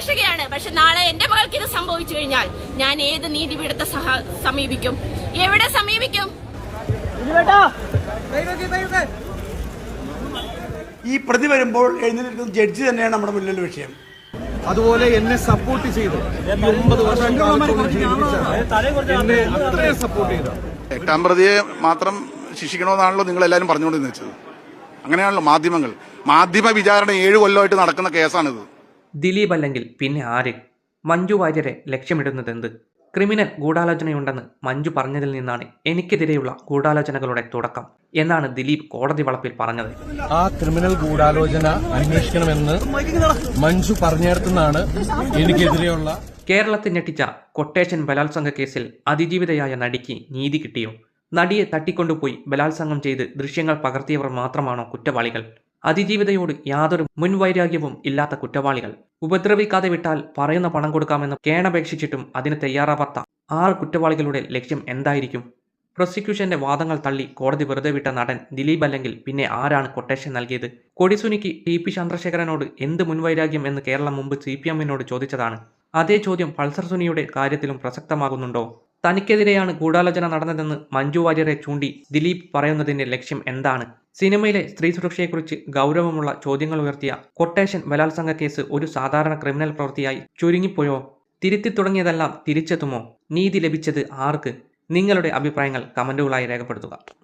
അഭിഭാഷകയാണ്. പക്ഷെ നാളെ എന്റെ മകൾക്ക് ഇത് സംഭവിച്ചു കഴിഞ്ഞാൽ ഞാൻ ഏത് നീതിപീഠത്തെ സമീപിക്കും? എവിടെ സമീപിക്കും? ഈ പ്രതി വരുമ്പോൾ എഴുന്നേൽക്കുന്ന ജഡ്ജി തന്നെയാണ് നമ്മുടെ മുന്നിലുള്ള വിഷയം. അതുപോലെ എന്നെ സപ്പോർട്ട് ചെയ്തു. 9 വർഷം എന്നെ അത്രയും സപ്പോർട്ട് ചെയ്തു. 8-ാം പ്രതിയെ മാത്രം ശിക്ഷിക്കണമെന്നാണല്ലോ നിങ്ങൾ എല്ലാവരും പറഞ്ഞുകൊണ്ടിരുന്നത് വെച്ചത്. അങ്ങനെയാണല്ലോ മാധ്യമ വിചാരണ 7 കൊല്ലമായിട്ട് നടക്കുന്ന കേസാണിത്. ദിലീപ് അല്ലെങ്കിൽ പിന്നെ ആര്? മഞ്ജു വാര്യരെ ലക്ഷ്യമിടുന്നതെന്ത്? ക്രിമിനൽ ഗൂഢാലോചനയുണ്ടെന്ന് മഞ്ജു പറഞ്ഞതിൽ നിന്നാണ് എനിക്കെതിരെയുള്ള ഗൂഢാലോചനകളുടെ തുടക്കം എന്നാണ് ദിലീപ് കോടതി വളപ്പിൽ പറഞ്ഞത്. ആ ക്രിമിനൽ ഗൂഢാലോചന അന്വേഷിക്കണമെന്ന് മഞ്ജു പറഞ്ഞിടത്തുനിന്നാണ് എനിക്കെതിരെയുള്ള. കേരളത്തിൽ ഞെട്ടിച്ച കൊട്ടേഷൻ ബലാത്സംഗ കേസിൽ അതിജീവിതയായ നടിക്ക് നീതി കിട്ടിയോ? നടിയെ തട്ടിക്കൊണ്ടുപോയി ബലാത്സംഗം ചെയ്ത് ദൃശ്യങ്ങൾ പകർത്തിയവർ മാത്രമാണോ കുറ്റവാളികൾ? അതിജീവിതയോട് യാതൊരു മുൻവൈരാഗ്യവും ഇല്ലാത്ത കുറ്റവാളികൾ. ഉപദ്രവിക്കാതെ വിട്ടാൽ പറയുന്ന പണം കൊടുക്കാമെന്ന് കേണപേക്ഷിച്ചിട്ടും അതിന് തയ്യാറാവാത്ത 6 കുറ്റവാളികളുടെ ലക്ഷ്യം എന്തായിരിക്കും? പ്രോസിക്യൂഷന്റെ വാദങ്ങൾ തള്ളി കോടതി വെറുതെ വിട്ട നടൻ ദിലീപ് അല്ലെങ്കിൽ പിന്നെ ആരാണ് കൊട്ടേഷൻ നൽകിയത്? കൊടിസുനിക്ക് ടി പി ചന്ദ്രശേഖരനോട് എന്ത് മുൻവൈരാഗ്യം എന്ന് കേരളം മുമ്പ് CPM-നോട് ചോദിച്ചതാണ്. അതേ ചോദ്യം പൾസർ സുനിയുടെ കാര്യത്തിലും പ്രസക്തമാകുന്നുണ്ടോ? തനിക്കെതിരെയാണ് ഗൂഢാലോചന നടന്നതെന്ന് മഞ്ജു വാര്യരെ ചൂണ്ടി ദിലീപ് പറയുന്നതിന്റെ ലക്ഷ്യം എന്താണ്? സിനിമയിലെ സ്ത്രീ സുരക്ഷയെക്കുറിച്ച് ഗൗരവമുള്ള ചോദ്യങ്ങൾ ഉയർത്തിയ കൊട്ടേഷൻ ബലാത്സംഗ കേസ് ഒരു സാധാരണ ക്രിമിനൽ പ്രവൃത്തിയായി ചുരുങ്ങിപ്പോയോ? തിരുത്തി തുടങ്ങിയതെല്ലാം തിരിച്ചെത്തുമോ? നീതി ലഭിച്ചത് ആർക്ക്? നിങ്ങളുടെ അഭിപ്രായങ്ങൾ കമന്റുകളായി രേഖപ്പെടുത്തുക.